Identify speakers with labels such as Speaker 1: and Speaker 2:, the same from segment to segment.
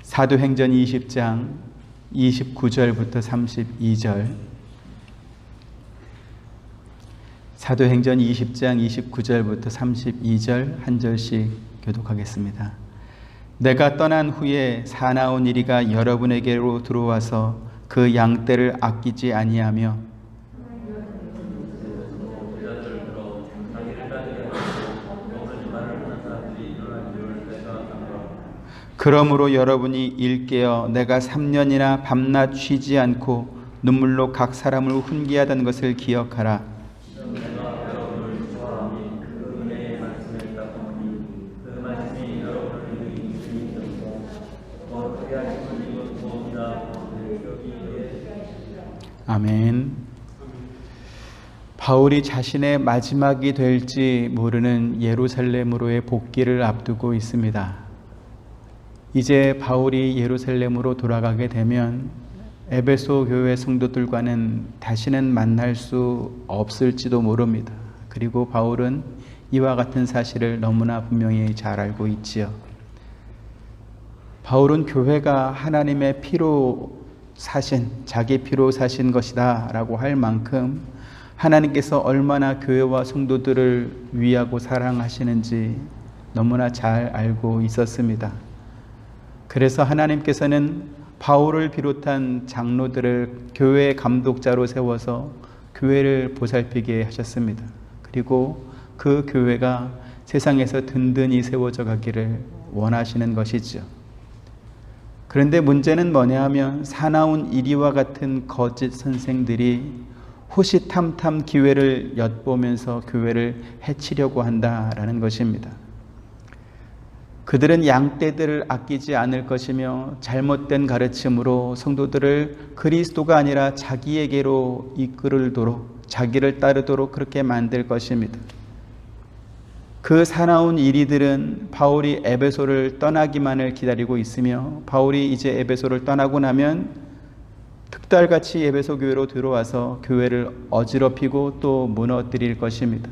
Speaker 1: 사도행전 20장 29절부터 32절. 사도행전 20장 29절부터 32절 한 절씩 교독하겠습니다. 내가 떠난 후에 사나운 이리가 여러분에게로 들어와서 그 양떼를 아끼지 아니하며 그러므로 여러분이 일깨어 내가 3년이나 밤낮 쉬지 않고 눈물로 각 사람을 훈계하던 것을 기억하라. 아멘. 바울이 자신의 마지막이 될지 모르는 예루살렘으로의 복귀를 앞두고 있습니다. 이제 바울이 예루살렘으로 돌아가게 되면 에베소 교회 성도들과는 다시는 만날 수 없을지도 모릅니다. 그리고 바울은 이와 같은 사실을 너무나 분명히 잘 알고 있지요. 바울은 교회가 하나님의 피로 사신, 자기 피로 사신 것이다 라고 할 만큼 하나님께서 얼마나 교회와 성도들을 위하고 사랑하시는지 너무나 잘 알고 있었습니다. 그래서 하나님께서는 바울을 비롯한 장로들을 교회의 감독자로 세워서 교회를 보살피게 하셨습니다. 그리고 그 교회가 세상에서 든든히 세워져 가기를 원하시는 것이죠. 그런데 문제는 뭐냐 하면 사나운 이리와 같은 거짓 선생들이 호시탐탐 기회를 엿보면서 교회를 해치려고 한다라는 것입니다. 그들은 양떼들을 아끼지 않을 것이며 잘못된 가르침으로 성도들을 그리스도가 아니라 자기에게로 이끌도록, 자기를 따르도록 그렇게 만들 것입니다. 그 사나운 이리들은 바울이 에베소를 떠나기만을 기다리고 있으며 바울이 이제 에베소를 떠나고 나면 득달같이 에베소 교회로 들어와서 교회를 어지럽히고 또 무너뜨릴 것입니다.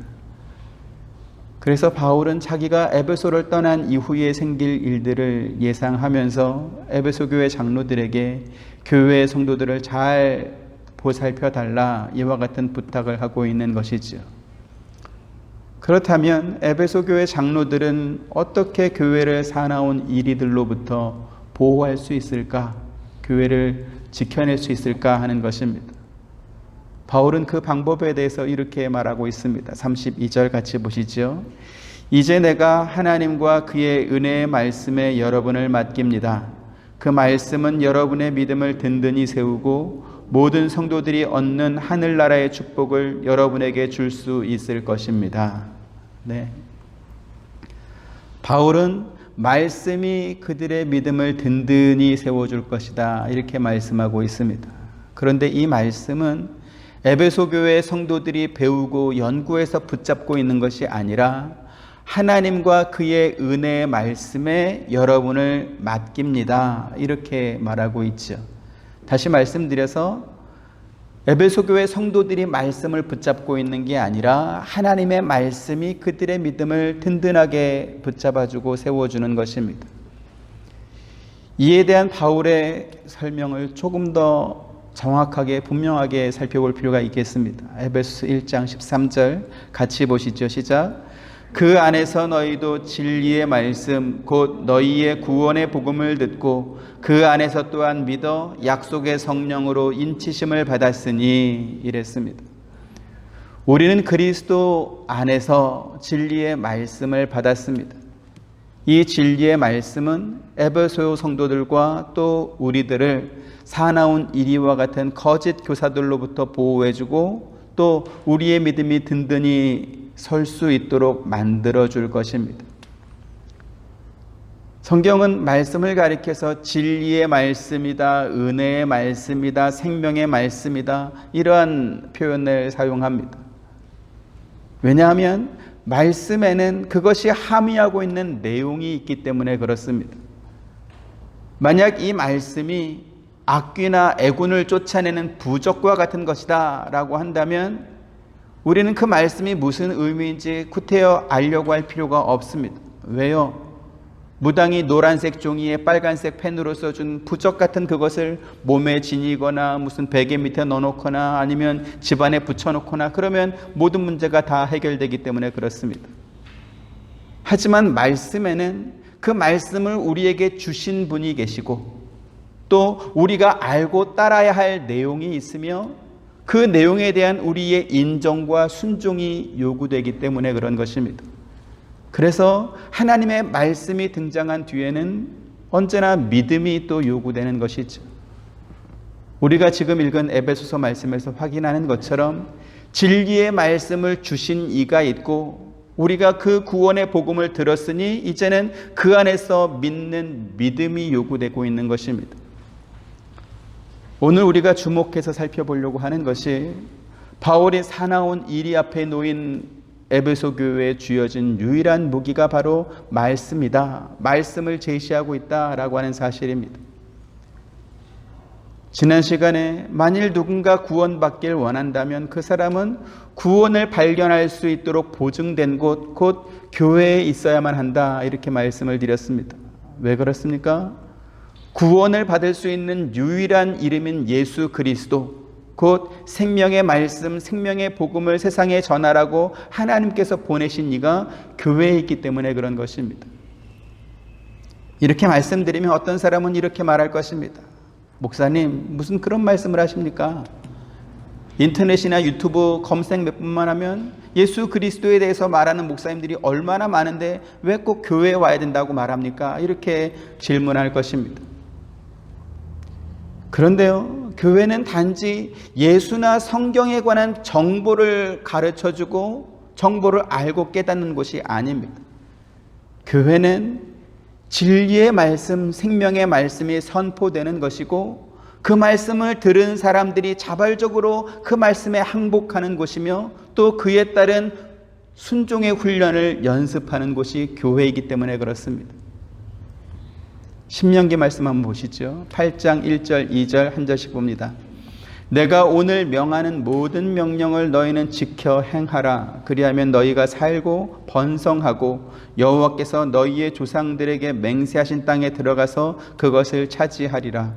Speaker 1: 그래서 바울은 자기가 에베소를 떠난 이후에 생길 일들을 예상하면서 에베소 교회 장로들에게 교회 성도들을 잘 보살펴 달라 이와 같은 부탁을 하고 있는 것이죠. 그렇다면 에베소 교회 장로들은 어떻게 교회를 사나운 이리들로부터 보호할 수 있을까? 교회를 지켜낼 수 있을까 하는 것입니다. 바울은 그 방법에 대해서 이렇게 말하고 있습니다. 32절 같이 보시죠. 이제 내가 하나님과 그의 은혜의 말씀에 여러분을 맡깁니다. 그 말씀은 여러분의 믿음을 든든히 세우고 모든 성도들이 얻는 하늘나라의 축복을 여러분에게 줄 수 있을 것입니다. 네. 바울은 말씀이 그들의 믿음을 든든히 세워줄 것이다 이렇게 말씀하고 있습니다. 그런데 이 말씀은 에베소 교회의 성도들이 배우고 연구해서 붙잡고 있는 것이 아니라 하나님과 그의 은혜의 말씀에 여러분을 맡깁니다. 이렇게 말하고 있죠. 다시 말씀드려서 에베소 교회 성도들이 말씀을 붙잡고 있는 게 아니라 하나님의 말씀이 그들의 믿음을 든든하게 붙잡아주고 세워주는 것입니다. 이에 대한 바울의 설명을 조금 더 정확하게 분명하게 살펴볼 필요가 있겠습니다. 에베소 1장 13절 같이 보시죠. 시작. 그 안에서 너희도 진리의 말씀 곧 너희의 구원의 복음을 듣고 그 안에서 또한 믿어 약속의 성령으로 인치심을 받았으니 이랬습니다. 우리는 그리스도 안에서 진리의 말씀을 받았습니다. 이 진리의 말씀은 에베소 성도들과 또 우리들을 사나운 이리와 같은 거짓 교사들로부터 보호해주고 또 우리의 믿음이 든든히 설 수 있도록 만들어줄 것입니다. 성경은 말씀을 가리켜서 진리의 말씀이다, 은혜의 말씀이다, 생명의 말씀이다 이러한 표현을 사용합니다. 왜냐하면 말씀에는 그것이 함의하고 있는 내용이 있기 때문에 그렇습니다. 만약 이 말씀이 악귀나 애군을 쫓아내는 부적과 같은 것이다 라고 한다면 우리는 그 말씀이 무슨 의미인지 구태여 알려고 할 필요가 없습니다. 왜요? 무당이 노란색 종이에 빨간색 펜으로 써준 부적 같은 그것을 몸에 지니거나 무슨 베개 밑에 넣어놓거나 아니면 집안에 붙여놓거나 그러면 모든 문제가 다 해결되기 때문에 그렇습니다. 하지만 말씀에는 그 말씀을 우리에게 주신 분이 계시고 또 우리가 알고 따라야 할 내용이 있으며 그 내용에 대한 우리의 인정과 순종이 요구되기 때문에 그런 것입니다. 그래서 하나님의 말씀이 등장한 뒤에는 언제나 믿음이 또 요구되는 것이죠. 우리가 지금 읽은 에베소서 말씀에서 확인하는 것처럼 진리의 말씀을 주신 이가 있고 우리가 그 구원의 복음을 들었으니 이제는 그 안에서 믿는 믿음이 요구되고 있는 것입니다. 오늘 우리가 주목해서 살펴보려고 하는 것이 바울이 사나운 이리 앞에 놓인 에베소 교회에 쥐어진 유일한 무기가 바로 말씀이다. 말씀을 제시하고 있다라고 하는 사실입니다. 지난 시간에 만일 누군가 구원받길 원한다면 그 사람은 구원을 발견할 수 있도록 보증된 곳, 곧 교회에 있어야만 한다. 이렇게 말씀을 드렸습니다. 왜 그렇습니까? 구원을 받을 수 있는 유일한 이름인 예수 그리스도, 곧 생명의 말씀, 생명의 복음을 세상에 전하라고 하나님께서 보내신 이가 교회에 있기 때문에 그런 것입니다. 이렇게 말씀드리면 어떤 사람은 이렇게 말할 것입니다. 목사님, 무슨 그런 말씀을 하십니까? 인터넷이나 유튜브 검색 몇 번만 하면 예수 그리스도에 대해서 말하는 목사님들이 얼마나 많은데 왜 꼭 교회에 와야 된다고 말합니까? 이렇게 질문할 것입니다. 그런데요, 교회는 단지 예수나 성경에 관한 정보를 가르쳐주고 정보를 알고 깨닫는 곳이 아닙니다. 교회는 진리의 말씀, 생명의 말씀이 선포되는 것이고 그 말씀을 들은 사람들이 자발적으로 그 말씀에 항복하는 곳이며 또 그에 따른 순종의 훈련을 연습하는 곳이 교회이기 때문에 그렇습니다. 신명기 말씀 한번 보시죠. 8장 1절 2절 한 절씩 봅니다. 내가 오늘 명하는 모든 명령을 너희는 지켜 행하라. 그리하면 너희가 살고 번성하고 여호와께서 너희의 조상들에게 맹세하신 땅에 들어가서 그것을 차지하리라.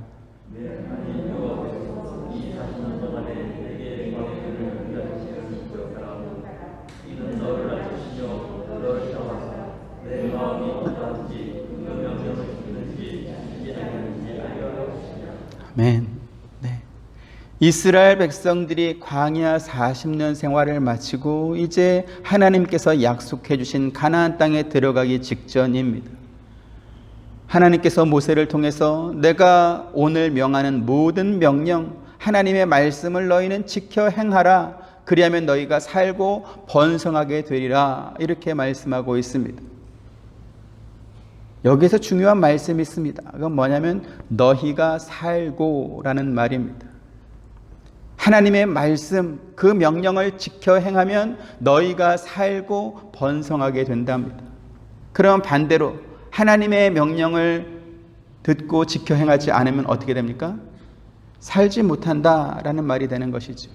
Speaker 1: 아멘. 네. 이스라엘 백성들이 광야 40년 생활을 마치고 이제 하나님께서 약속해 주신 가나안 땅에 들어가기 직전입니다. 하나님께서 모세를 통해서 내가 오늘 명하는 모든 명령, 하나님의 말씀을 너희는 지켜 행하라. 그리하면 너희가 살고 번성하게 되리라. 이렇게 말씀하고 있습니다. 여기서 중요한 말씀이 있습니다. 그건 뭐냐면 너희가 살고라는 말입니다. 하나님의 말씀, 그 명령을 지켜 행하면 너희가 살고 번성하게 된답니다. 그럼 반대로 하나님의 명령을 듣고 지켜 행하지 않으면 어떻게 됩니까? 살지 못한다라는 말이 되는 것이죠.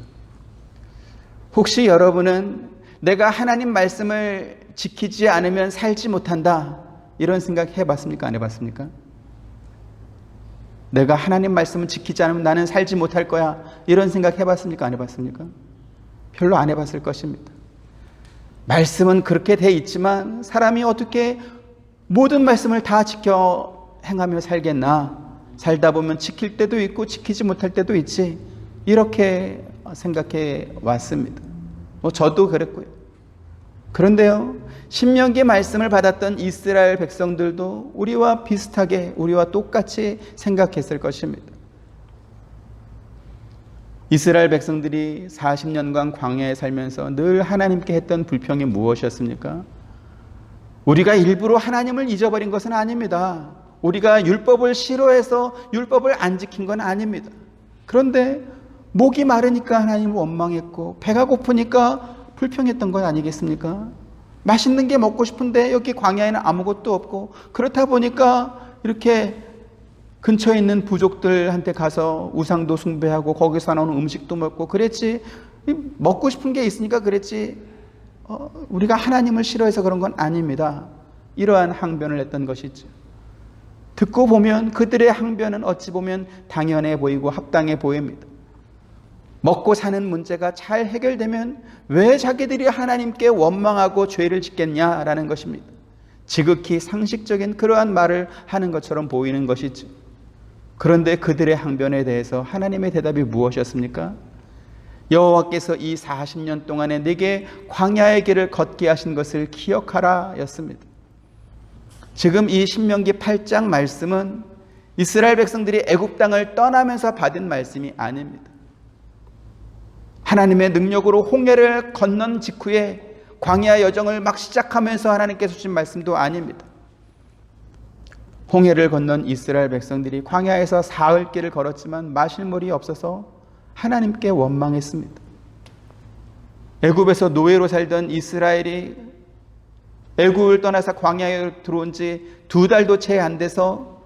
Speaker 1: 혹시 여러분은 내가 하나님 말씀을 지키지 않으면 살지 못한다, 이런 생각 해봤습니까? 안 해봤습니까? 내가 하나님 말씀을 지키지 않으면 나는 살지 못할 거야, 이런 생각 해봤습니까? 안 해봤습니까? 별로 안 해봤을 것입니다. 말씀은 그렇게 돼 있지만 사람이 어떻게 모든 말씀을 다 지켜 행하며 살겠나? 살다 보면 지킬 때도 있고 지키지 못할 때도 있지, 이렇게 생각해 왔습니다. 저도 그랬고요. 그런데요, 신명기 말씀을 받았던 이스라엘 백성들도 우리와 비슷하게, 우리와 똑같이 생각했을 것입니다. 이스라엘 백성들이 40년간 광야에 살면서 늘 하나님께 했던 불평이 무엇이었습니까? 우리가 일부러 하나님을 잊어버린 것은 아닙니다. 우리가 율법을 싫어해서 율법을 안 지킨 건 아닙니다. 그런데 목이 마르니까 하나님을 원망했고 배가 고프니까 불평했던 건 아니겠습니까? 맛있는 게 먹고 싶은데 여기 광야에는 아무것도 없고, 그렇다 보니까 이렇게 근처에 있는 부족들한테 가서 우상도 숭배하고 거기서 나오는 음식도 먹고 그랬지, 먹고 싶은 게 있으니까 그랬지, 우리가 하나님을 싫어해서 그런 건 아닙니다. 이러한 항변을 했던 것이죠. 듣고 보면 그들의 항변은 어찌 보면 당연해 보이고 합당해 보입니다. 먹고 사는 문제가 잘 해결되면 왜 자기들이 하나님께 원망하고 죄를 짓겠냐라는 것입니다. 지극히 상식적인 그러한 말을 하는 것처럼 보이는 것이죠. 그런데 그들의 항변에 대해서 하나님의 대답이 무엇이었습니까? 여호와께서 이 40년 동안에 네게 광야의 길을 걷게 하신 것을 기억하라 였습니다. 지금 이 신명기 8장 말씀은 이스라엘 백성들이 애굽 땅을 떠나면서 받은 말씀이 아닙니다. 하나님의 능력으로 홍해를 건넌 직후에 광야 여정을 막 시작하면서 하나님께서 주신 말씀도 아닙니다. 홍해를 건넌 이스라엘 백성들이 광야에서 사흘 길을 걸었지만 마실 물이 없어서 하나님께 원망했습니다. 애굽에서 노예로 살던 이스라엘이 애굽을 떠나서 광야에 들어온 지 2달도 채 안 돼서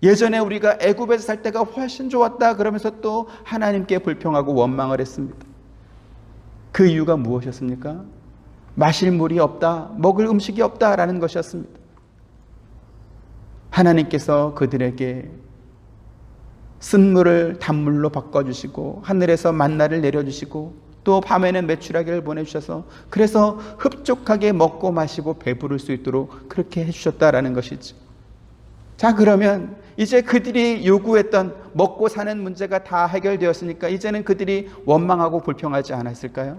Speaker 1: 예전에 우리가 애굽에서 살 때가 훨씬 좋았다 그러면서 또 하나님께 불평하고 원망을 했습니다. 그 이유가 무엇이었습니까? 마실 물이 없다, 먹을 음식이 없다라는 것이었습니다. 하나님께서 그들에게 쓴물을 단물로 바꿔주시고 하늘에서 만나를 내려주시고 또 밤에는 메추라기를 보내주셔서 그래서 흡족하게 먹고 마시고 배부를 수 있도록 그렇게 해주셨다라는 것이죠. 자, 그러면 이제 그들이 요구했던 먹고 사는 문제가 다 해결되었으니까 이제는 그들이 원망하고 불평하지 않았을까요?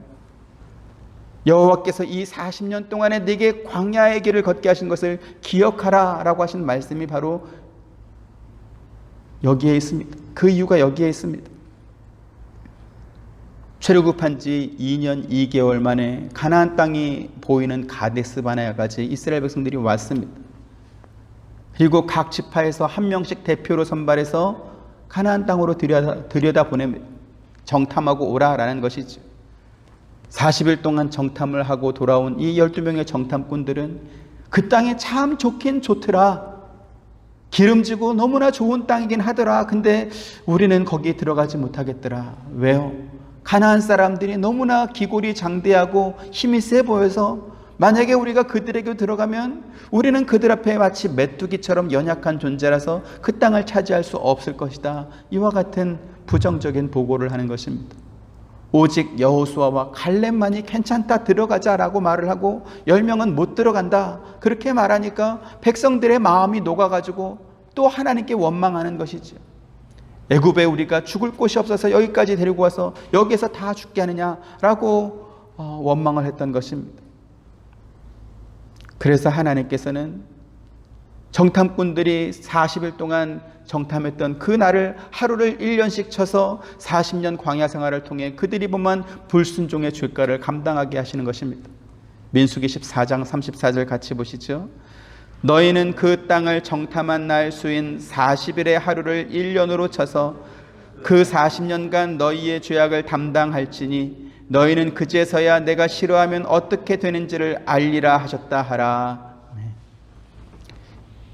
Speaker 1: 여호와께서 이 40년 동안에 네게 광야의 길을 걷게 하신 것을 기억하라 라고 하신 말씀이 바로 여기에 있습니다. 그 이유가 여기에 있습니다. 출애굽한 지 2년 2개월 만에 가나안 땅이 보이는 가데스 바네아까지 이스라엘 백성들이 왔습니다. 그리고 각 지파에서 한 명씩 대표로 선발해서 가나안 땅으로 들여다보냅니다. 정탐하고 오라라는 것이죠. 40일 동안 정탐을 하고 돌아온 이 12명의 정탐꾼들은 그 땅이 참 좋긴 좋더라. 기름지고 너무나 좋은 땅이긴 하더라. 근데 우리는 거기 들어가지 못하겠더라. 왜요? 가나안 사람들이 너무나 기골이 장대하고 힘이 세 보여서 만약에 우리가 그들에게 들어가면 우리는 그들 앞에 마치 메뚜기처럼 연약한 존재라서 그 땅을 차지할 수 없을 것이다. 이와 같은 부정적인 보고를 하는 것입니다. 오직 여호수아와 갈렙만이 괜찮다, 들어가자라고 말을 하고 10명은 못 들어간다. 그렇게 말하니까 백성들의 마음이 녹아가지고 또 하나님께 원망하는 것이죠. 애굽에 우리가 죽을 곳이 없어서 여기까지 데리고 와서 여기에서 다 죽게 하느냐라고 원망을 했던 것입니다. 그래서 하나님께서는 정탐꾼들이 40일 동안 정탐했던 그 날을 하루를 1년씩 쳐서 40년 광야 생활을 통해 그들이 범한 불순종의 죄가를 감당하게 하시는 것입니다. 민수기 14장 34절 같이 보시죠. 너희는 그 땅을 정탐한 날 수인 40일의 하루를 1년으로 쳐서 그 40년간 너희의 죄악을 담당할지니 너희는 그제서야 내가 싫어하면 어떻게 되는지를 알리라 하셨다 하라.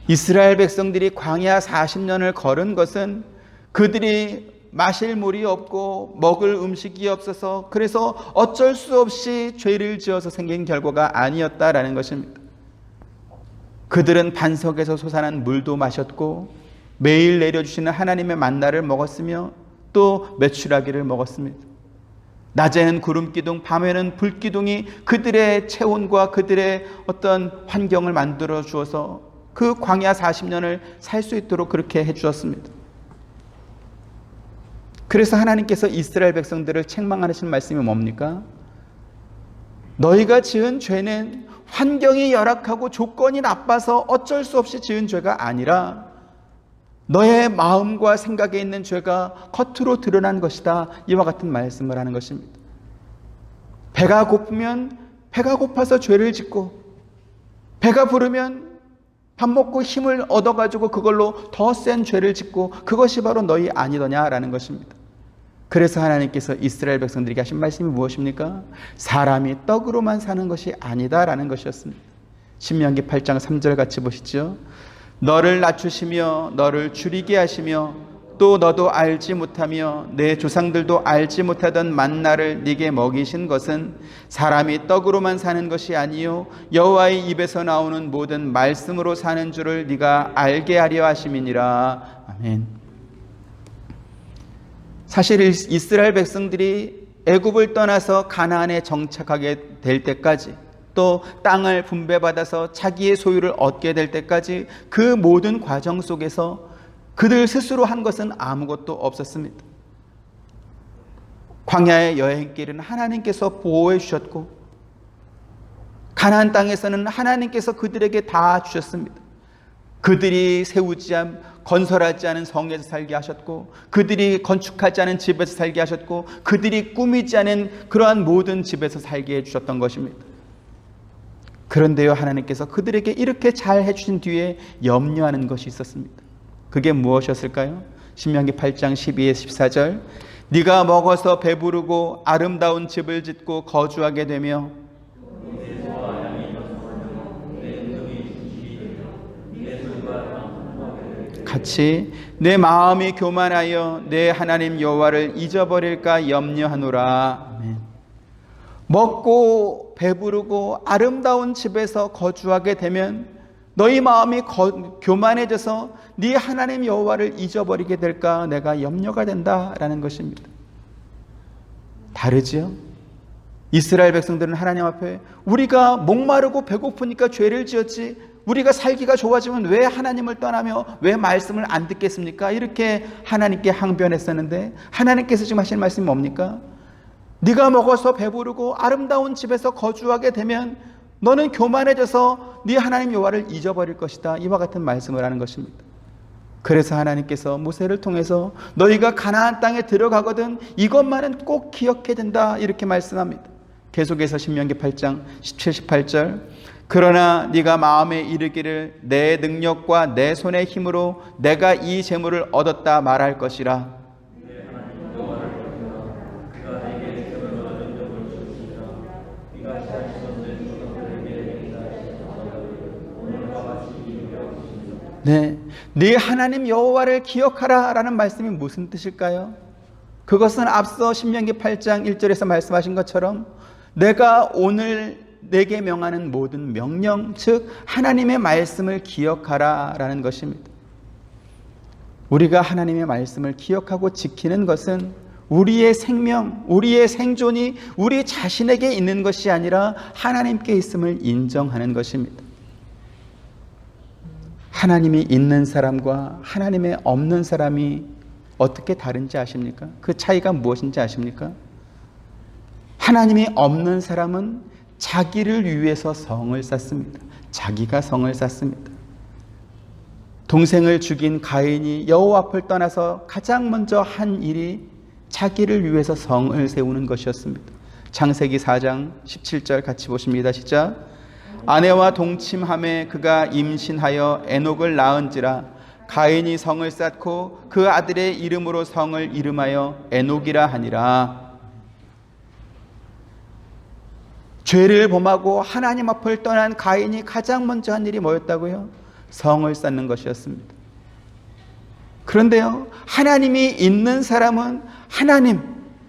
Speaker 1: 이스라엘 백성들이 광야 40년을 걸은 것은 그들이 마실 물이 없고 먹을 음식이 없어서 그래서 어쩔 수 없이 죄를 지어서 생긴 결과가 아니었다라는 것입니다. 그들은 반석에서 솟아난 물도 마셨고 매일 내려주시는 하나님의 만나를 먹었으며 또 메추라기를 먹었습니다. 낮에는 구름기둥, 밤에는 불기둥이 그들의 체온과 그들의 어떤 환경을 만들어 주어서 그 광야 40년을 살 수 있도록 그렇게 해주었습니다. 그래서 하나님께서 이스라엘 백성들을 책망하신 말씀이 뭡니까? 너희가 지은 죄는 환경이 열악하고 조건이 나빠서 어쩔 수 없이 지은 죄가 아니라 너의 마음과 생각에 있는 죄가 겉으로 드러난 것이다. 이와 같은 말씀을 하는 것입니다. 배가 고프면 배가 고파서 죄를 짓고 배가 부르면 밥 먹고 힘을 얻어가지고 그걸로 더 센 죄를 짓고 그것이 바로 너희 아니더냐라는 것입니다. 그래서 하나님께서 이스라엘 백성들에게 하신 말씀이 무엇입니까? 사람이 떡으로만 사는 것이 아니다라는 것이었습니다. 신명기 8장 3절 같이 보시죠. 너를 낮추시며 너를 줄이게 하시며 또 너도 알지 못하며 내 조상들도 알지 못하던 만나를 네게 먹이신 것은 사람이 떡으로만 사는 것이 아니요 여호와의 입에서 나오는 모든 말씀으로 사는 줄을 네가 알게 하려 하심이니라. 아멘. 사실 이스라엘 백성들이 애굽을 떠나서 가나안에 정착하게 될 때까지, 또 땅을 분배받아서 자기의 소유를 얻게 될 때까지 그 모든 과정 속에서 그들 스스로 한 것은 아무것도 없었습니다. 광야의 여행길은 하나님께서 보호해 주셨고, 가나안 땅에서는 하나님께서 그들에게 다 주셨습니다. 그들이 건설하지 않은 성에서 살게 하셨고, 그들이 건축하지 않은 집에서 살게 하셨고, 그들이 꾸미지 않은 그러한 모든 집에서 살게 해주셨던 것입니다. 그런데요, 하나님께서 그들에게 이렇게 잘 해주신 뒤에 염려하는 것이 있었습니다. 그게 무엇이었을까요? 신명기 8장 12에서 14절, 네가 먹어서 배부르고 아름다운 집을 짓고 거주하게 되며 같이 내 마음이 교만하여 내 하나님 여호와를 잊어버릴까 염려하노라. 아멘. 먹고 배부르고 아름다운 집에서 거주하게 되면 너희 마음이 교만해져서 네 하나님 여호와를 잊어버리게 될까 내가 염려가 된다라는 것입니다. 다르지요? 이스라엘 백성들은 하나님 앞에 우리가 목마르고 배고프니까 죄를 지었지, 우리가 살기가 좋아지면 왜 하나님을 떠나며 왜 말씀을 안 듣겠습니까? 이렇게 하나님께 항변했었는데, 하나님께서 지금 하시는 말씀이 뭡니까? 네가 먹어서 배부르고 아름다운 집에서 거주하게 되면 너는 교만해져서 네 하나님 여호와를 잊어버릴 것이다. 이와 같은 말씀을 하는 것입니다. 그래서 하나님께서 모세를 통해서 너희가 가나안 땅에 들어가거든 이것만은 꼭 기억해야 된다, 이렇게 말씀합니다. 계속해서 신명기 8장 17, 18절, 그러나 네가 마음에 이르기를 내 능력과 내 손의 힘으로 내가 이 재물을 얻었다 말할 것이라. 네 하나님 여호와를 기억하라 라는 말씀이 무슨 뜻일까요? 그것은 앞서 신명기 8장 1절에서 말씀하신 것처럼 내가 오늘 내게 명하는 모든 명령, 즉 하나님의 말씀을 기억하라 라는 것입니다. 우리가 하나님의 말씀을 기억하고 지키는 것은 우리의 생명, 우리의 생존이 우리 자신에게 있는 것이 아니라 하나님께 있음을 인정하는 것입니다. 하나님이 있는 사람과 하나님의 없는 사람이 어떻게 다른지 아십니까? 그 차이가 무엇인지 아십니까? 하나님이 없는 사람은 자기를 위해서 성을 쌓습니다. 자기가 성을 쌓습니다. 동생을 죽인 가인이 여호와 앞을 떠나서 가장 먼저 한 일이 자기를 위해서 성을 세우는 것이었습니다. 창세기 4장 17절 같이 보십니다. 시작. 아내와 동침함에 그가 임신하여 에녹을 낳은지라 가인이 성을 쌓고 그 아들의 이름으로 성을 이름하여 에녹이라 하니라. 죄를 범하고 하나님 앞을 떠난 가인이 가장 먼저 한 일이 뭐였다고요? 성을 쌓는 것이었습니다. 그런데요, 하나님이 있는 사람은 하나님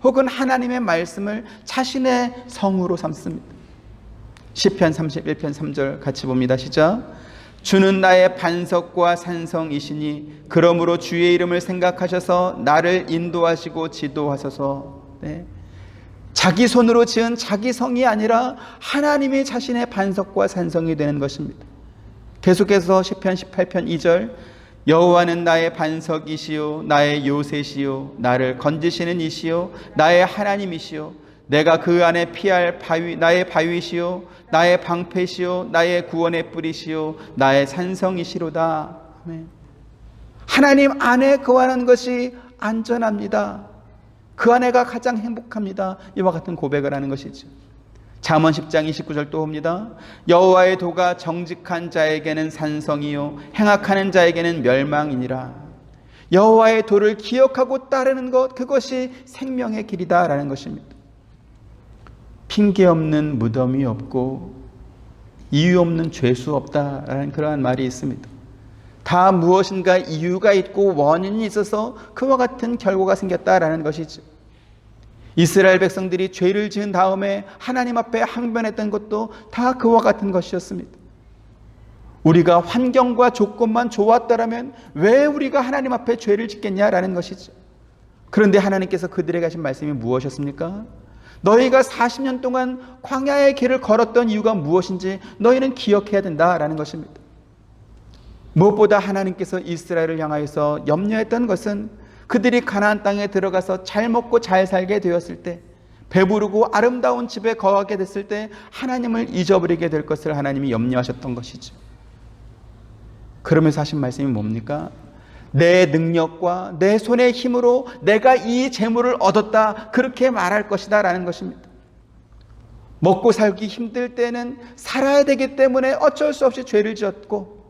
Speaker 1: 혹은 하나님의 말씀을 자신의 성으로 삼습니다. 시편 31편 3절 같이 봅니다. 시작. 주는 나의 반석과 산성이시니 그러므로 주의 이름을 생각하셔서 나를 인도하시고 지도하소서. 네. 자기 손으로 지은 자기 성이 아니라 하나님이 자신의 반석과 산성이 되는 것입니다. 계속해서 시편 18편 2절, 여호와는 나의 반석이시요 나의 요새시요 나를 건지시는 이시요 나의 하나님이시요 내가 그 안에 피할 바위, 나의 바위시요 나의 방패시요 나의 구원의 뿌리시요 나의 산성이시로다. 아멘. 하나님 안에 거하는 것이 안전합니다. 그 안에가 가장 행복합니다. 이와 같은 고백을 하는 것이죠. 잠언 10장 29절 또 봅니다. 여호와의 도가 정직한 자에게는 산성이요 행악하는 자에게는 멸망이니라. 여호와의 도를 기억하고 따르는 것, 그것이 생명의 길이다라는 것입니다. 핑계 없는 무덤이 없고 이유 없는 죄수 없다라는 그러한 말이 있습니다. 다 무엇인가 이유가 있고 원인이 있어서 그와 같은 결과가 생겼다라는 것이죠. 이스라엘 백성들이 죄를 지은 다음에 하나님 앞에 항변했던 것도 다 그와 같은 것이었습니다. 우리가 환경과 조건만 좋았더라면 왜 우리가 하나님 앞에 죄를 짓겠냐라는 것이죠. 그런데 하나님께서 그들에게 하신 말씀이 무엇이었습니까? 너희가 40년 동안 광야의 길을 걸었던 이유가 무엇인지 너희는 기억해야 된다라는 것입니다. 무엇보다 하나님께서 이스라엘을 향하여서 염려했던 것은 그들이 가나안 땅에 들어가서 잘 먹고 잘 살게 되었을 때, 배부르고 아름다운 집에 거하게 됐을 때 하나님을 잊어버리게 될 것을 하나님이 염려하셨던 것이죠. 그러면서 하신 말씀이 뭡니까? 내 능력과 내 손의 힘으로 내가 이 재물을 얻었다, 그렇게 말할 것이다 라는 것입니다. 먹고 살기 힘들 때는 살아야 되기 때문에 어쩔 수 없이 죄를 지었고,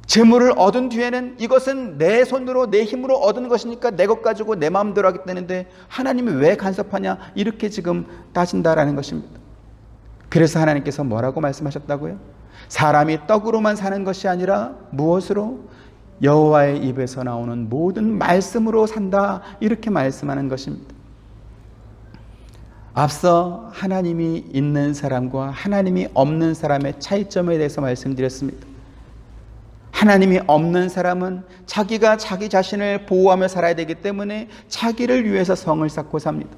Speaker 1: 재물을 얻은 뒤에는 이것은 내 손으로 내 힘으로 얻은 것이니까 내 것 가지고 내 마음대로 하겠다는데 하나님이 왜 간섭하냐, 이렇게 지금 따진다라는 것입니다. 그래서 하나님께서 뭐라고 말씀하셨다고요? 사람이 떡으로만 사는 것이 아니라 무엇으로? 여호와의 입에서 나오는 모든 말씀으로 산다, 이렇게 말씀하는 것입니다. 앞서 하나님이 있는 사람과 하나님이 없는 사람의 차이점에 대해서 말씀드렸습니다. 하나님이 없는 사람은 자기가 자기 자신을 보호하며 살아야 되기 때문에 자기를 위해서 성을 쌓고 삽니다.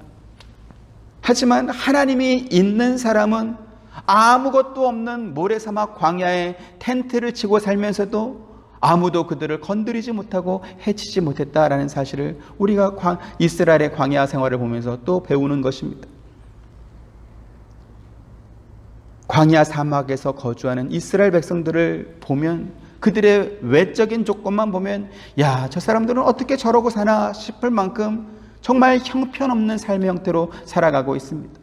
Speaker 1: 하지만 하나님이 있는 사람은 아무것도 없는 모래사막 광야에 텐트를 치고 살면서도 아무도 그들을 건드리지 못하고 해치지 못했다라는 사실을 우리가 이스라엘의 광야 생활을 보면서 또 배우는 것입니다. 광야 사막에서 거주하는 이스라엘 백성들을 보면, 그들의 외적인 조건만 보면 야, 저 사람들은 어떻게 저러고 사나 싶을 만큼 정말 형편없는 삶의 형태로 살아가고 있습니다.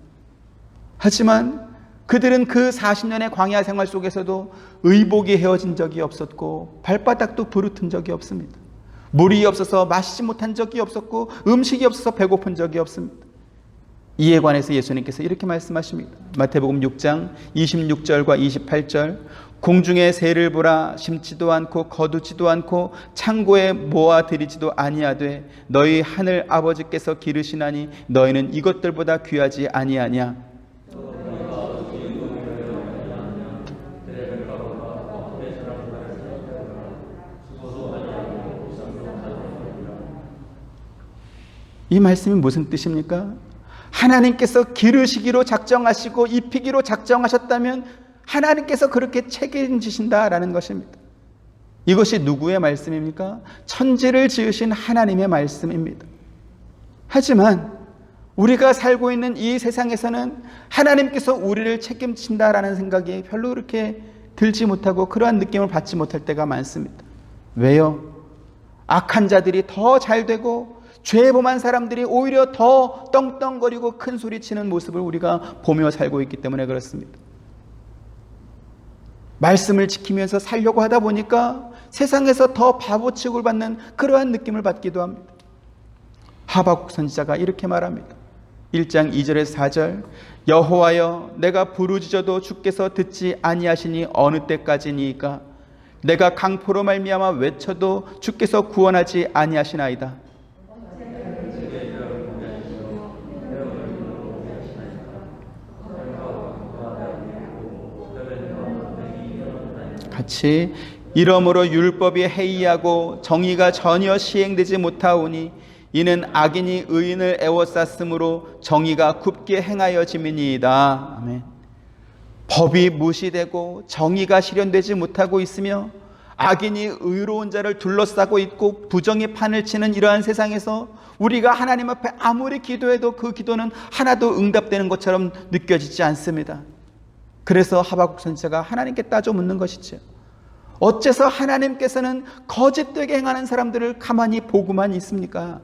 Speaker 1: 하지만 그들은 그 40년의 광야 생활 속에서도 의복이 헤어진 적이 없었고 발바닥도 부르튼 적이 없습니다. 물이 없어서 마시지 못한 적이 없었고 음식이 없어서 배고픈 적이 없습니다. 이에 관해서 예수님께서 이렇게 말씀하십니다. 마태복음 6장 26절과 28절, 공중의 새를 보라, 심지도 않고 거두지도 않고 창고에 모아 들이지도 아니하되 너희 하늘 아버지께서 기르시나니 너희는 이것들보다 귀하지 아니하냐. 이 말씀이 무슨 뜻입니까? 하나님께서 기르시기로 작정하시고 입히기로 작정하셨다면 하나님께서 그렇게 책임지신다라는 것입니다. 이것이 누구의 말씀입니까? 천지를 지으신 하나님의 말씀입니다. 하지만 우리가 살고 있는 이 세상에서는 하나님께서 우리를 책임진다라는 생각이 별로 그렇게 들지 못하고 그러한 느낌을 받지 못할 때가 많습니다. 왜요? 악한 자들이 더 잘되고 죄 범한 사람들이 오히려 더 떵떵거리고 큰 소리치는 모습을 우리가 보며 살고 있기 때문에 그렇습니다. 말씀을 지키면서 살려고 하다 보니까 세상에서 더 바보 취급을 받는 그러한 느낌을 받기도 합니다. 하박국 선지자가 이렇게 말합니다. 1장 2절에서 4절, 여호와여 내가 부르짖어도 주께서 듣지 아니하시니 어느 때까지니이까? 내가 강포로 말미암아 외쳐도 주께서 구원하지 아니하시나이다. 같이, 이러므로 율법이 해이하고 정의가 전혀 시행되지 못하오니 이는 악인이 의인을 애워쌌으므로 정의가 굽게 행하여짐이니이다. 아멘. 법이 무시되고 정의가 실현되지 못하고 있으며 악인이 의로운 자를 둘러싸고 있고 부정이 판을 치는 이러한 세상에서 우리가 하나님 앞에 아무리 기도해도 그 기도는 하나도 응답되는 것처럼 느껴지지 않습니다. 그래서 하박국 선지자가 하나님께 따져 묻는 것이죠. 어째서 하나님께서는 거짓되게 행하는 사람들을 가만히 보고만 있습니까?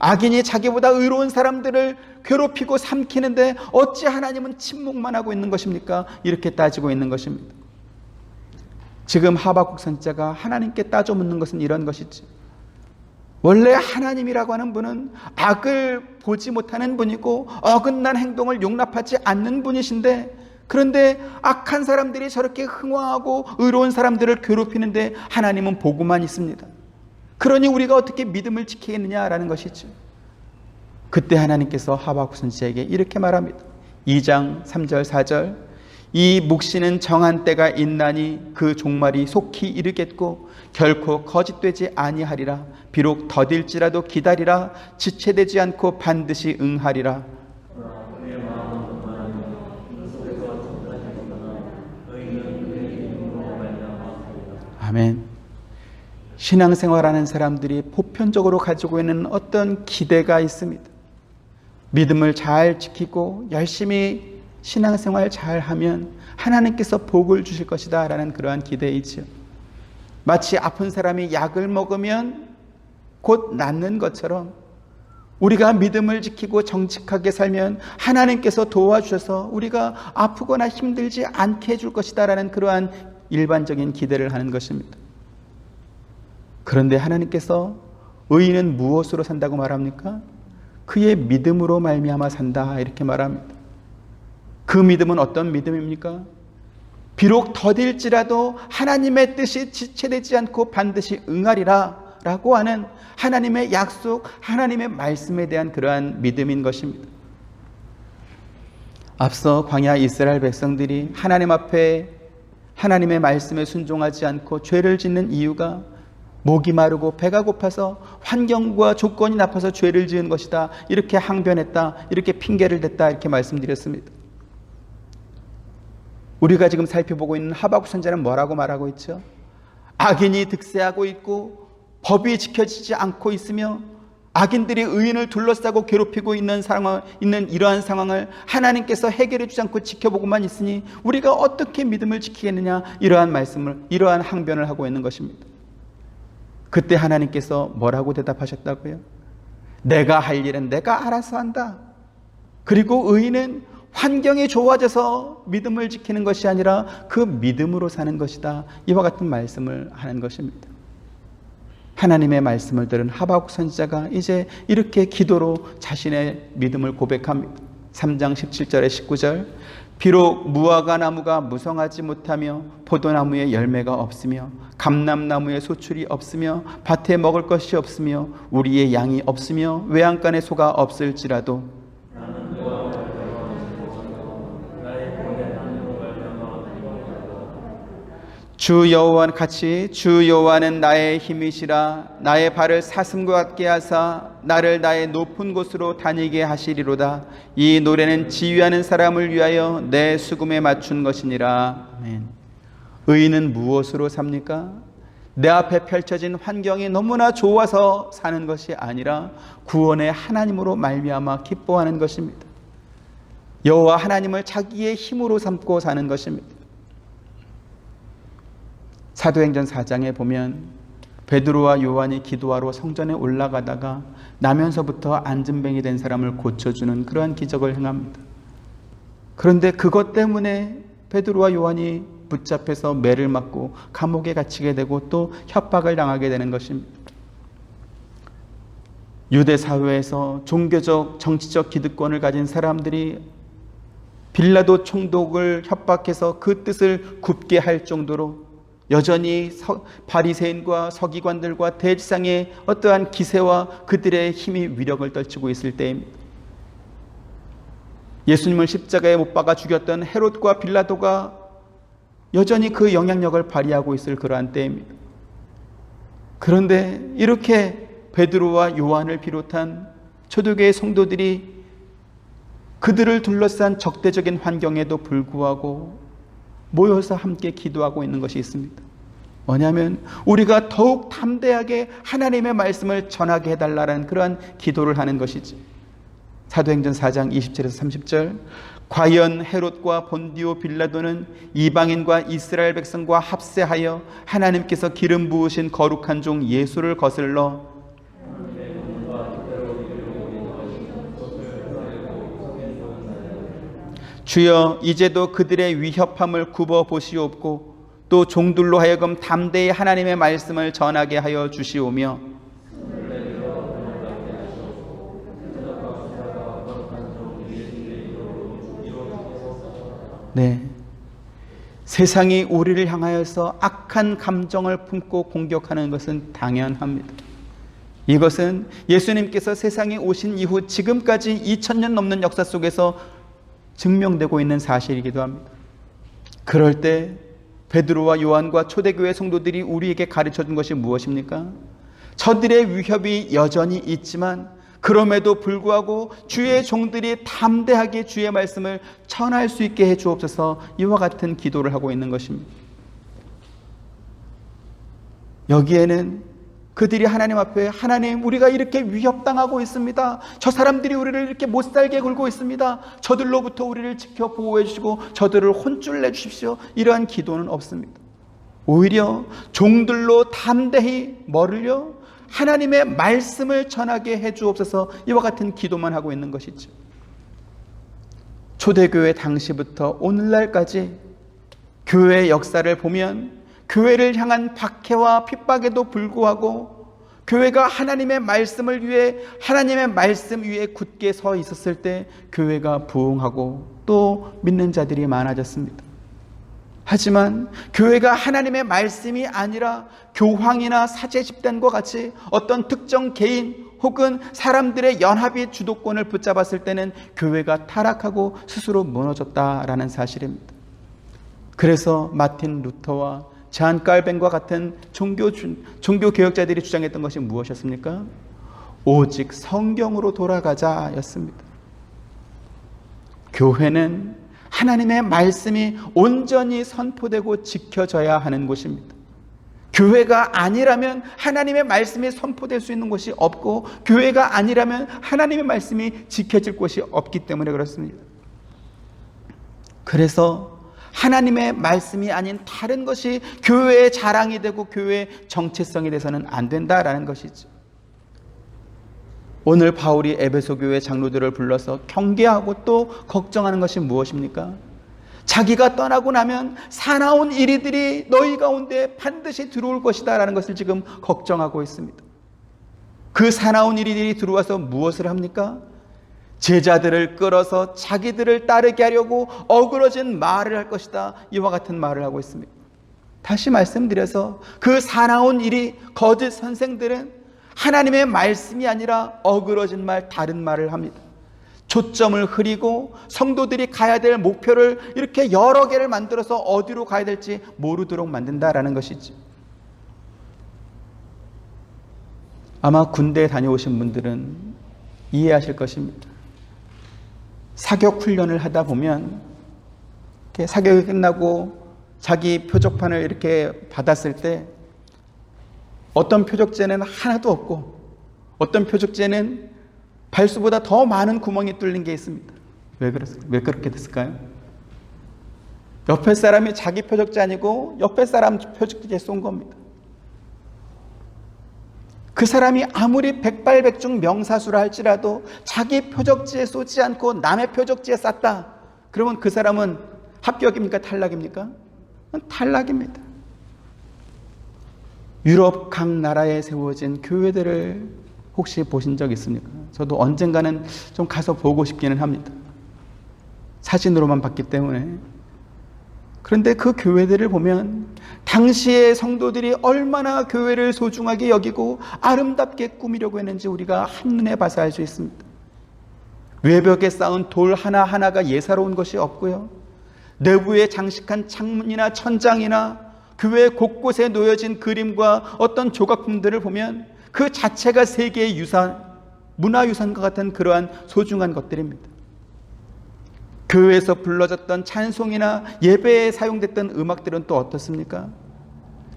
Speaker 1: 악인이 자기보다 의로운 사람들을 괴롭히고 삼키는데 어찌 하나님은 침묵만 하고 있는 것입니까? 이렇게 따지고 있는 것입니다. 지금 하박국 선지자가 하나님께 따져 묻는 것은 이런 것이지. 원래 하나님이라고 하는 분은 악을 보지 못하는 분이고 어긋난 행동을 용납하지 않는 분이신데 그런데 악한 사람들이 저렇게 흥황하고 의로운 사람들을 괴롭히는데 하나님은 보고만 있습니다. 그러니 우리가 어떻게 믿음을 지키겠느냐라는 것이죠. 그때 하나님께서 하박국 선지자에게 이렇게 말합니다. 2장 3절 4절 이 묵시는 정한 때가 있나니 그 종말이 속히 이르겠고 결코 거짓되지 아니하리라. 비록 더딜지라도 기다리라. 지체되지 않고 반드시 응하리라. 아멘. 신앙생활하는 사람들이 보편적으로 가지고 있는 어떤 기대가 있습니다. 믿음을 잘 지키고 열심히 신앙생활 잘 하면 하나님께서 복을 주실 것이다 라는 그러한 기대이지요. 마치 아픈 사람이 약을 먹으면 곧 낫는 것처럼 우리가 믿음을 지키고 정직하게 살면 하나님께서 도와주셔서 우리가 아프거나 힘들지 않게 해줄 것이다 라는 그러한 일반적인 기대를 하는 것입니다. 그런데 하나님께서 의인은 무엇으로 산다고 말합니까? 그의 믿음으로 말미암아 산다 이렇게 말합니다. 그 믿음은 어떤 믿음입니까? 비록 더딜지라도 하나님의 뜻이 지체되지 않고 반드시 응하리라 라고 하는 하나님의 약속, 하나님의 말씀에 대한 그러한 믿음인 것입니다. 앞서 광야 이스라엘 백성들이 하나님 앞에 하나님의 말씀에 순종하지 않고 죄를 짓는 이유가 목이 마르고 배가 고파서 환경과 조건이 나빠서 죄를 지은 것이다 이렇게 항변했다, 이렇게 핑계를 댔다 이렇게 말씀드렸습니다. 우리가 지금 살펴보고 있는 하박국 선지자는 뭐라고 말하고 있죠? 악인이 득세하고 있고 법이 지켜지지 않고 있으며 악인들이 의인을 둘러싸고 괴롭히고 있는 이러한 상황을 하나님께서 해결해 주지 않고 지켜보고만 있으니 우리가 어떻게 믿음을 지키겠느냐, 이러한 말씀을, 이러한 항변을 하고 있는 것입니다. 그때 하나님께서 뭐라고 대답하셨다고요? 내가 할 일은 내가 알아서 한다. 그리고 의인은 환경이 좋아져서 믿음을 지키는 것이 아니라 그 믿음으로 사는 것이다. 이와 같은 말씀을 하는 것입니다. 하나님의 말씀을 들은 하박국 선지자가 이제 이렇게 기도로 자신의 믿음을 고백합니다. 3장 17절에 19절 비록 무화과 나무가 무성하지 못하며 포도나무에 열매가 없으며 감람나무에 소출이 없으며 밭에 먹을 것이 없으며 우리의 양이 없으며 외양간에 소가 없을지라도 주 여호와는 같이 주 여호와는 나의 힘이시라. 나의 발을 사슴과 같게 하사 나를 나의 높은 곳으로 다니게 하시리로다. 이 노래는 지휘하는 사람을 위하여 내 수금에 맞춘 것이니라. 아멘. 의인은 무엇으로 삽니까? 내 앞에 펼쳐진 환경이 너무나 좋아서 사는 것이 아니라 구원의 하나님으로 말미암아 기뻐하는 것입니다. 여호와 하나님을 자기의 힘으로 삼고 사는 것입니다. 사도행전 4장에 보면 베드로와 요한이 기도하러 성전에 올라가다가 나면서부터 안진뱅이 된 사람을 고쳐주는 그러한 기적을 행합니다. 그런데 그것 때문에 베드로와 요한이 붙잡혀서 매를 맞고 감옥에 갇히게 되고 또 협박을 당하게 되는 것입니다. 유대 사회에서 종교적, 정치적 기득권을 가진 사람들이 빌라도 총독을 협박해서 그 뜻을 굽게 할 정도로 여전히 바리새인과 서기관들과 대지상의 어떠한 기세와 그들의 힘이 위력을 떨치고 있을 때입니다. 예수님을 십자가에 못 박아 죽였던 헤롯과 빌라도가 여전히 그 영향력을 발휘하고 있을 그러한 때입니다. 그런데 이렇게 베드로와 요한을 비롯한 초대교회 성도들이 그들을 둘러싼 적대적인 환경에도 불구하고 모여서 함께 기도하고 있는 것이 있습니다. 뭐냐면 우리가 더욱 담대하게 하나님의 말씀을 전하게 해달라는 그러한 기도를 하는 것이지. 사도행전 4장 27에서 30절 과연 헤롯과 본디오 빌라도는 이방인과 이스라엘 백성과 합세하여 하나님께서 기름 부으신 거룩한 종 예수를 거슬러 주여 이제도 그들의 위협함을 굽어 보시옵고 또 종들로 하여금 담대히 하나님의 말씀을 전하게 하여 주시오며 네. 세상이 우리를 향하여서 악한 감정을 품고 공격하는 것은 당연합니다. 이것은 예수님께서 세상에 오신 이후 지금까지 2000년 넘는 역사 속에서 증명되고 있는 사실이기도 합니다. 그럴 때 베드로와 요한과 초대교회 성도들이 우리에게 가르쳐준 것이 무엇입니까? 저들의 위협이 여전히 있지만 그럼에도 불구하고 주의 종들이 담대하게 주의 말씀을 전할 수 있게 해 주옵소서, 이와 같은 기도를 하고 있는 것입니다. 여기에는 그들이 하나님 앞에, 하나님, 우리가 이렇게 위협당하고 있습니다. 저 사람들이 우리를 이렇게 못살게 굴고 있습니다. 저들로부터 우리를 지켜 보호해 주시고 저들을 혼쭐 내 주십시오, 이러한 기도는 없습니다. 오히려 종들로 담대히 뭐를요? 하나님의 말씀을 전하게 해 주옵소서, 이와 같은 기도만 하고 있는 것이죠. 초대교회 당시부터 오늘날까지 교회의 역사를 보면 교회를 향한 박해와 핍박에도 불구하고 교회가 하나님의 말씀을 위해, 하나님의 말씀 위에 굳게 서 있었을 때 교회가 부흥하고 또 믿는 자들이 많아졌습니다. 하지만 교회가 하나님의 말씀이 아니라 교황이나 사제 집단과 같이 어떤 특정 개인 혹은 사람들의 연합이 주도권을 붙잡았을 때는 교회가 타락하고 스스로 무너졌다라는 사실입니다. 그래서 마틴 루터와 잔 칼뱅과 같은 종교 개혁자들이 주장했던 것이 무엇이었습니까? 오직 성경으로 돌아가자였습니다. 교회는 하나님의 말씀이 온전히 선포되고 지켜져야 하는 곳입니다. 교회가 아니라면 하나님의 말씀이 선포될 수 있는 곳이 없고, 교회가 아니라면 하나님의 말씀이 지켜질 곳이 없기 때문에 그렇습니다. 그래서 하나님의 말씀이 아닌 다른 것이 교회의 자랑이 되고 교회의 정체성이 돼서는 안 된다라는 것이죠. 오늘 바울이 에베소 교회 장로들을 불러서 경계하고 또 걱정하는 것이 무엇입니까? 자기가 떠나고 나면 사나운 이리들이 너희 가운데 반드시 들어올 것이다 라는 것을 지금 걱정하고 있습니다. 그 사나운 이리들이 들어와서 무엇을 합니까? 제자들을 끌어서 자기들을 따르게 하려고 어그러진 말을 할 것이다, 이와 같은 말을 하고 있습니다. 다시 말씀드려서 그 사나운 이리 거짓 선생들은 하나님의 말씀이 아니라 어그러진 말, 다른 말을 합니다. 초점을 흐리고 성도들이 가야 될 목표를 이렇게 여러 개를 만들어서 어디로 가야 될지 모르도록 만든다라는 것이지. 아마 군대에 다녀오신 분들은 이해하실 것입니다. 사격 훈련을 하다 보면 이렇게 사격이 끝나고 자기 표적판을 이렇게 받았을 때 어떤 표적재는 하나도 없고 어떤 표적재는 발수보다 더 많은 구멍이 뚫린 게 있습니다. 왜 그렇게 됐을까요? 옆에 사람이 자기 표적재 아니고 옆에 사람 표적재 쏜 겁니다. 그 사람이 아무리 백발백중 명사수라 할지라도 자기 표적지에 쏘지 않고 남의 표적지에 쐈다, 그러면 그 사람은 합격입니까? 탈락입니까? 탈락입니다. 유럽 각 나라에 세워진 교회들을 혹시 보신 적 있습니까? 저도 언젠가는 좀 가서 보고 싶기는 합니다. 사진으로만 봤기 때문에. 그런데 그 교회들을 보면 당시의 성도들이 얼마나 교회를 소중하게 여기고 아름답게 꾸미려고 했는지 우리가 한눈에 봐서 알 수 있습니다. 외벽에 쌓은 돌 하나하나가 예사로운 것이 없고요, 내부에 장식한 창문이나 천장이나 교회 곳곳에 놓여진 그림과 어떤 조각품들을 보면 그 자체가 세계의 유산, 문화유산과 같은 그러한 소중한 것들입니다. 교회에서 불러졌던 찬송이나 예배에 사용됐던 음악들은 또 어떻습니까?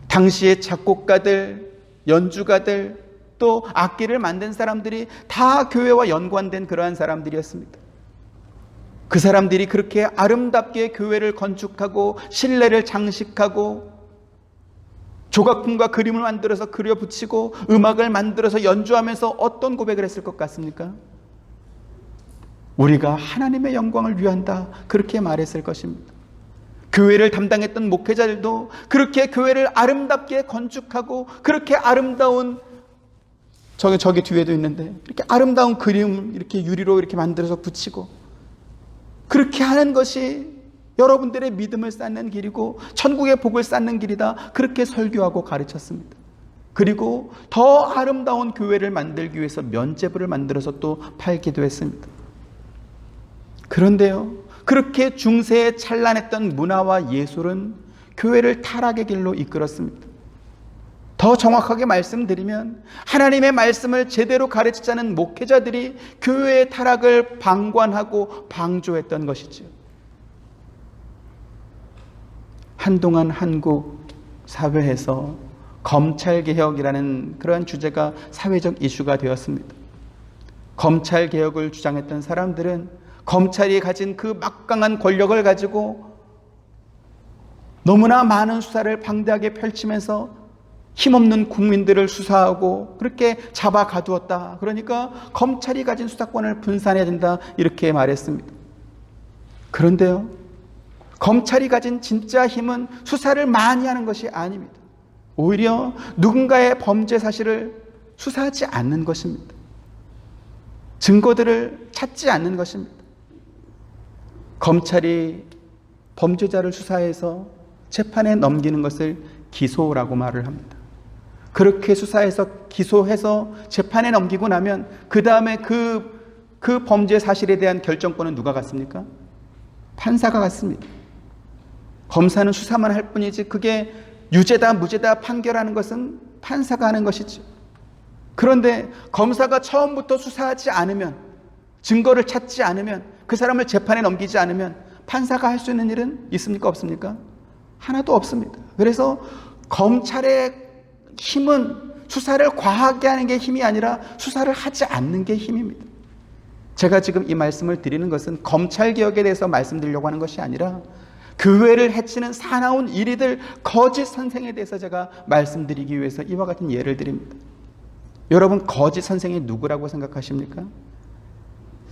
Speaker 1: 당시의 작곡가들, 연주가들, 또 악기를 만든 사람들이 다 교회와 연관된 그러한 사람들이었습니다. 그 사람들이 그렇게 아름답게 교회를 건축하고 신례를 장식하고 조각품과 그림을 만들어서 그려붙이고 음악을 만들어서 연주하면서 어떤 고백을 했을 것 같습니까? 우리가 하나님의 영광을 위한다, 그렇게 말했을 것입니다. 교회를 담당했던 목회자들도 그렇게 교회를 아름답게 건축하고 그렇게 아름다운, 저기 뒤에도 있는데 이렇게 아름다운 그림을 이렇게 유리로 이렇게 만들어서 붙이고 그렇게 하는 것이 여러분들의 믿음을 쌓는 길이고 천국의 복을 쌓는 길이다. 그렇게 설교하고 가르쳤습니다. 그리고 더 아름다운 교회를 만들기 위해서 면죄부를 만들어서 또 팔기도 했습니다. 그런데요, 그렇게 중세에 찬란했던 문화와 예술은 교회를 타락의 길로 이끌었습니다. 더 정확하게 말씀드리면 하나님의 말씀을 제대로 가르치지 않은 목회자들이 교회의 타락을 방관하고 방조했던 것이죠. 한동안 한국 사회에서 검찰개혁이라는 그러한 주제가 사회적 이슈가 되었습니다. 검찰개혁을 주장했던 사람들은 검찰이 가진 그 막강한 권력을 가지고 너무나 많은 수사를 방대하게 펼치면서 힘없는 국민들을 수사하고 그렇게 잡아 가두었다. 그러니까 검찰이 가진 수사권을 분산해야 된다. 이렇게 말했습니다. 그런데요, 검찰이 가진 진짜 힘은 수사를 많이 하는 것이 아닙니다. 오히려 누군가의 범죄 사실을 수사하지 않는 것입니다. 증거들을 찾지 않는 것입니다. 검찰이 범죄자를 수사해서 재판에 넘기는 것을 기소라고 말을 합니다. 그렇게 수사해서 기소해서 재판에 넘기고 나면 그 다음에 그 범죄 사실에 대한 결정권은 누가 갖습니까? 판사가 갖습니다. 검사는 수사만 할 뿐이지 그게 유죄다 무죄다 판결하는 것은 판사가 하는 것이죠. 그런데 검사가 처음부터 수사하지 않으면, 증거를 찾지 않으면, 그 사람을 재판에 넘기지 않으면 판사가 할 수 있는 일은 있습니까? 없습니까? 하나도 없습니다. 그래서 검찰의 힘은 수사를 과하게 하는 게 힘이 아니라 수사를 하지 않는 게 힘입니다. 제가 지금 이 말씀을 드리는 것은 검찰개혁에 대해서 말씀드리려고 하는 것이 아니라 교회를 해치는 사나운 이리들 거짓 선생에 대해서 제가 말씀드리기 위해서 이와 같은 예를 드립니다. 여러분, 거짓 선생이 누구라고 생각하십니까?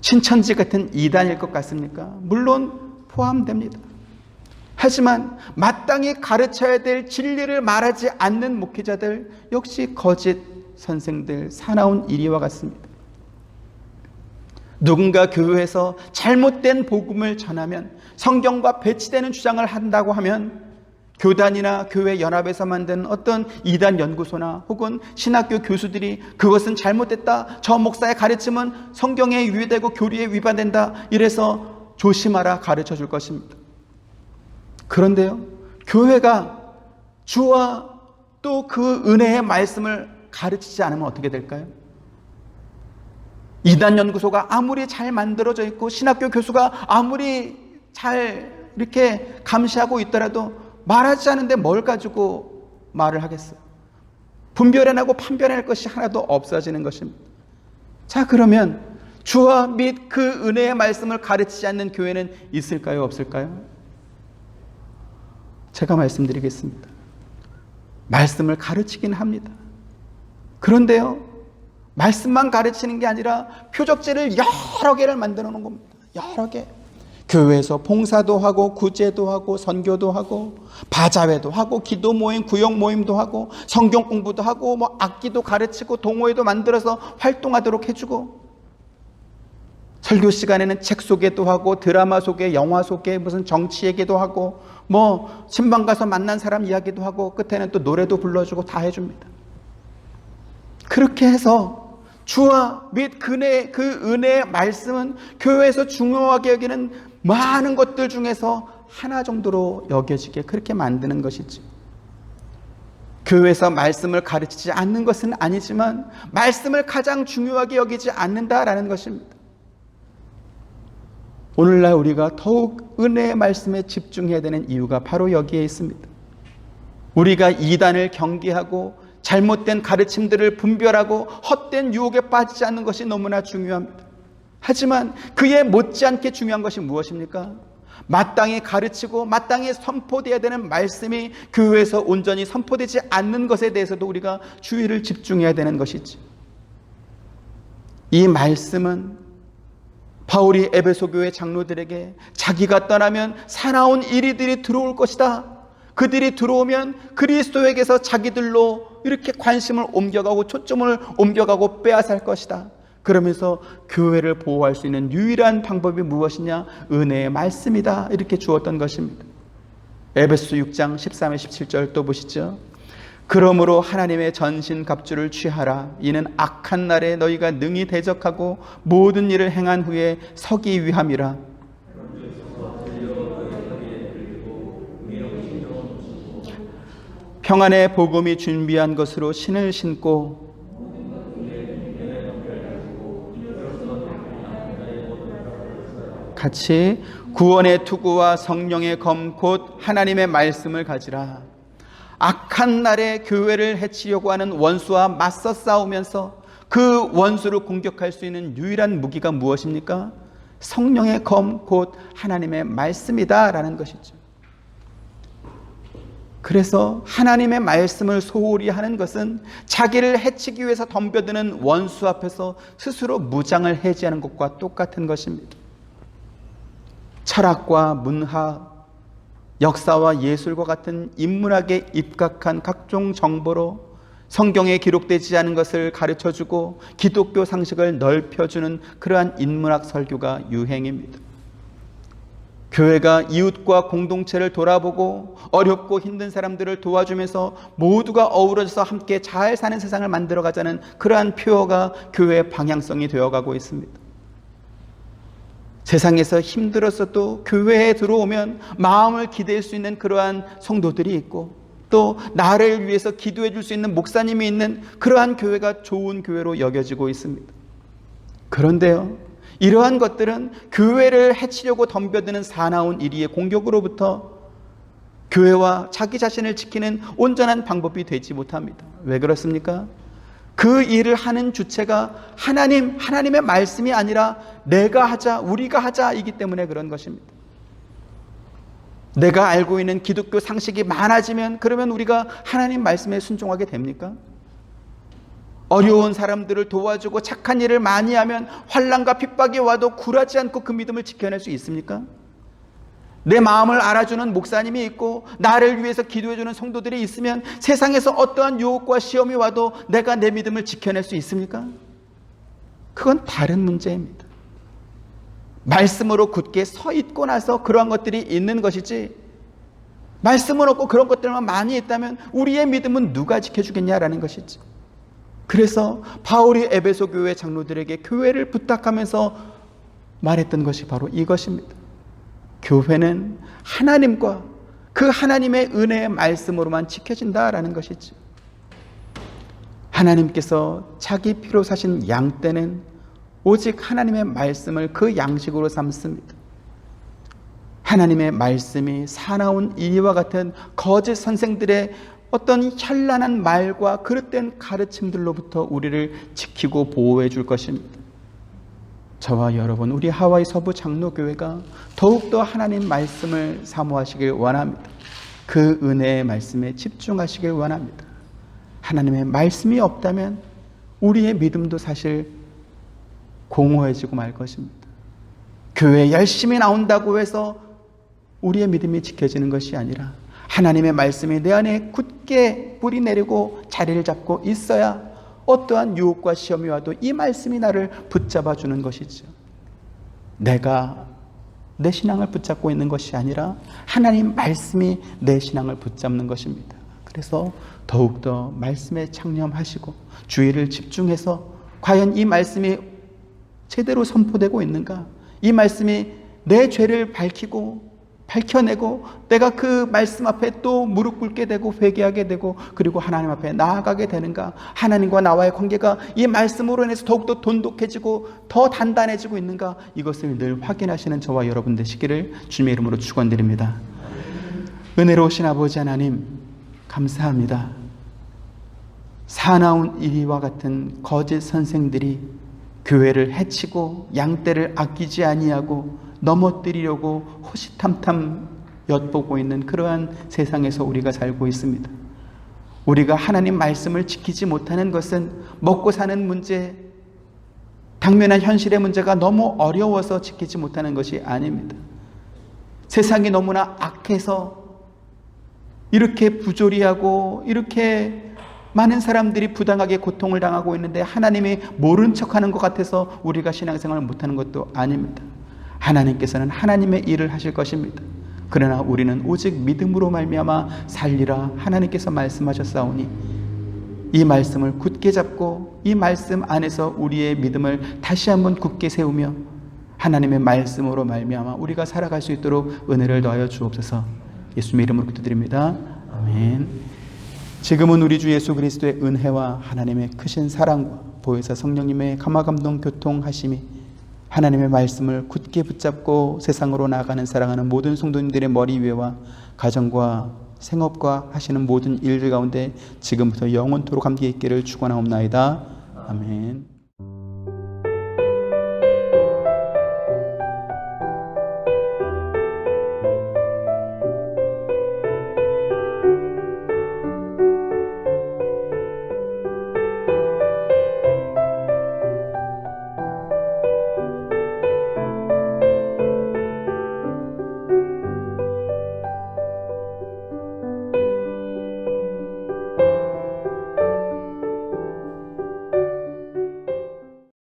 Speaker 1: 신천지 같은 이단일 것 같습니까? 물론 포함됩니다. 하지만 마땅히 가르쳐야 될 진리를 말하지 않는 목회자들 역시 거짓 선생들, 사나운 이리와 같습니다. 누군가 교회에서 잘못된 복음을 전하면, 성경과 배치되는 주장을 한다고 하면 교단이나 교회 연합에서 만든 어떤 이단 연구소나 혹은 신학교 교수들이 그것은 잘못됐다, 저 목사의 가르침은 성경에 유해되고 교리에 위반된다, 이래서 조심하라 가르쳐 줄 것입니다. 그런데요, 교회가 주와 또 그 은혜의 말씀을 가르치지 않으면 어떻게 될까요? 이단 연구소가 아무리 잘 만들어져 있고 신학교 교수가 아무리 잘 이렇게 감시하고 있더라도 말하지 않은데 뭘 가지고 말을 하겠어요? 분별해내고 판별해낼 것이 하나도 없어지는 것입니다. 자, 그러면 주와 및 그 은혜의 말씀을 가르치지 않는 교회는 있을까요? 없을까요? 제가 말씀드리겠습니다. 말씀을 가르치긴 합니다. 그런데요, 말씀만 가르치는 게 아니라 표적제를 여러 개를 만들어 놓은 겁니다. 여러 개. 교회에서 봉사도 하고 구제도 하고 선교도 하고 바자회도 하고 기도 모임, 구역 모임도 하고 성경 공부도 하고 뭐 악기도 가르치고 동호회도 만들어서 활동하도록 해주고, 설교 시간에는 책 소개도 하고 드라마 소개, 영화 소개, 무슨 정치 얘기도 하고 뭐 신방 가서 만난 사람 이야기도 하고 끝에는 또 노래도 불러주고 다 해줍니다. 그렇게 해서 주와 및 그 은혜의 말씀은 교회에서 중요하게 여기는 많은 것들 중에서 하나 정도로 여겨지게 그렇게 만드는 것이지, 교회에서 말씀을 가르치지 않는 것은 아니지만 말씀을 가장 중요하게 여기지 않는다라는 것입니다. 오늘날 우리가 더욱 은혜의 말씀에 집중해야 되는 이유가 바로 여기에 있습니다. 우리가 이단을 경계하고 잘못된 가르침들을 분별하고 헛된 유혹에 빠지지 않는 것이 너무나 중요합니다. 하지만 그에 못지않게 중요한 것이 무엇입니까? 마땅히 가르치고 마땅히 선포되어야 되는 말씀이 교회에서 온전히 선포되지 않는 것에 대해서도 우리가 주의를 집중해야 되는 것이지. 이 말씀은 바울이 에베소 교회 장로들에게 자기가 떠나면 사나운 이리들이 들어올 것이다, 그들이 들어오면 그리스도에게서 자기들로 이렇게 관심을 옮겨가고 초점을 옮겨가고 빼앗을 것이다, 그러면서 교회를 보호할 수 있는 유일한 방법이 무엇이냐? 은혜의 말씀이다. 이렇게 주었던 것입니다. 에베소 6장 13에 17절 또 보시죠. 그러므로 하나님의 전신 갑주를 취하라. 이는 악한 날에 너희가 능히 대적하고 모든 일을 행한 후에 서기 위함이라. 평안의 복음이 준비한 것으로 신을 신고 같이 구원의 투구와 성령의 검 곧 하나님의 말씀을 가지라. 악한 날에 교회를 해치려고 하는 원수와 맞서 싸우면서 그 원수를 공격할 수 있는 유일한 무기가 무엇입니까? 성령의 검 곧 하나님의 말씀이다 라는 것이죠. 그래서 하나님의 말씀을 소홀히 하는 것은 자기를 해치기 위해서 덤벼드는 원수 앞에서 스스로 무장을 해제하는 것과 똑같은 것입니다. 철학과 문화, 역사와 예술과 같은 인문학에 입각한 각종 정보로 성경에 기록되지 않은 것을 가르쳐주고 기독교 상식을 넓혀주는 그러한 인문학 설교가 유행입니다. 교회가 이웃과 공동체를 돌아보고 어렵고 힘든 사람들을 도와주면서 모두가 어우러져서 함께 잘 사는 세상을 만들어가자는 그러한 표어가 교회의 방향성이 되어가고 있습니다. 세상에서 힘들었어도 교회에 들어오면 마음을 기댈 수 있는 그러한 성도들이 있고 또 나를 위해서 기도해 줄 수 있는 목사님이 있는 그러한 교회가 좋은 교회로 여겨지고 있습니다. 그런데요, 이러한 것들은 교회를 해치려고 덤벼드는 사나운 이리의 공격으로부터 교회와 자기 자신을 지키는 온전한 방법이 되지 못합니다. 왜 그렇습니까? 그 일을 하는 주체가 하나님의 말씀이 아니라 내가 하자, 우리가 하자이기 때문에 그런 것입니다. 내가 알고 있는 기독교 상식이 많아지면 그러면 우리가 하나님 말씀에 순종하게 됩니까? 어려운 사람들을 도와주고 착한 일을 많이 하면 환난과 핍박이 와도 굴하지 않고 그 믿음을 지켜낼 수 있습니까? 내 마음을 알아주는 목사님이 있고 나를 위해서 기도해주는 성도들이 있으면 세상에서 어떠한 유혹과 시험이 와도 내가 내 믿음을 지켜낼 수 있습니까? 그건 다른 문제입니다. 말씀으로 굳게 서 있고 나서 그러한 것들이 있는 것이지, 말씀은 없고 그런 것들만 많이 있다면 우리의 믿음은 누가 지켜주겠냐라는 것이지. 그래서 바울이 에베소 교회 장로들에게 교회를 부탁하면서 말했던 것이 바로 이것입니다. 교회는 하나님과 그 하나님의 은혜의 말씀으로만 지켜진다라는 것이죠. 하나님께서 자기 피로 사신 양떼는 오직 하나님의 말씀을 그 양식으로 삼습니다. 하나님의 말씀이 사나운 이와 같은 거짓 선생들의 어떤 현란한 말과 그릇된 가르침들로부터 우리를 지키고 보호해 줄 것입니다. 저와 여러분, 우리 하와이 서부 장로교회가 더욱더 하나님 말씀을 사모하시길 원합니다. 그 은혜의 말씀에 집중하시길 원합니다. 하나님의 말씀이 없다면 우리의 믿음도 사실 공허해지고 말 것입니다. 교회에 열심히 나온다고 해서 우리의 믿음이 지켜지는 것이 아니라 하나님의 말씀이 내 안에 굳게 뿌리 내리고 자리를 잡고 있어야 어떠한 유혹과 시험이 와도 이 말씀이 나를 붙잡아 주는 것이죠. 내가 내 신앙을 붙잡고 있는 것이 아니라 하나님 말씀이 내 신앙을 붙잡는 것입니다. 그래서 더욱더 말씀에 창념하시고 주의를 집중해서 과연 이 말씀이 제대로 선포되고 있는가? 이 말씀이 내 죄를 밝혀내고 내가 그 말씀 앞에 또 무릎 꿇게 되고 회개하게 되고 그리고 하나님 앞에 나아가게 되는가? 하나님과 나와의 관계가 이 말씀으로 인해서 더욱더 돈독해지고 더 단단해지고 있는가? 이것을 늘 확인하시는 저와 여러분 되시기를 주님의 이름으로 축원드립니다. 은혜로우신 아버지 하나님, 감사합니다. 사나운 이리와 같은 거짓 선생들이 교회를 해치고 양떼를 아끼지 아니하고 넘어뜨리려고 호시탐탐 엿보고 있는 그러한 세상에서 우리가 살고 있습니다. 우리가 하나님 말씀을 지키지 못하는 것은 먹고 사는 문제, 당면한 현실의 문제가 너무 어려워서 지키지 못하는 것이 아닙니다. 세상이 너무나 악해서 이렇게 부조리하고 이렇게 많은 사람들이 부당하게 고통을 당하고 있는데 하나님이 모른 척하는 것 같아서 우리가 신앙생활을 못하는 것도 아닙니다. 하나님께서는 하나님의 일을 하실 것입니다. 그러나 우리는 오직 믿음으로 말미암아 살리라 하나님께서 말씀하셨사오니 이 말씀을 굳게 잡고 이 말씀 안에서 우리의 믿음을 다시 한번 굳게 세우며 하나님의 말씀으로 말미암아 우리가 살아갈 수 있도록 은혜를 더하여 주옵소서. 예수님의 이름으로 기도드립니다. 아멘. 지금은 우리 주 예수 그리스도의 은혜와 하나님의 크신 사랑과 보혜사 성령님의 감화감동 교통하심이 하나님의 말씀을 굳게 붙잡고 세상으로 나아가는 사랑하는 모든 성도님들의 머리 위에와 가정과 생업과 하시는 모든 일들 가운데 지금부터 영원토록 함께 있기를 축원하옵나이다. 아멘.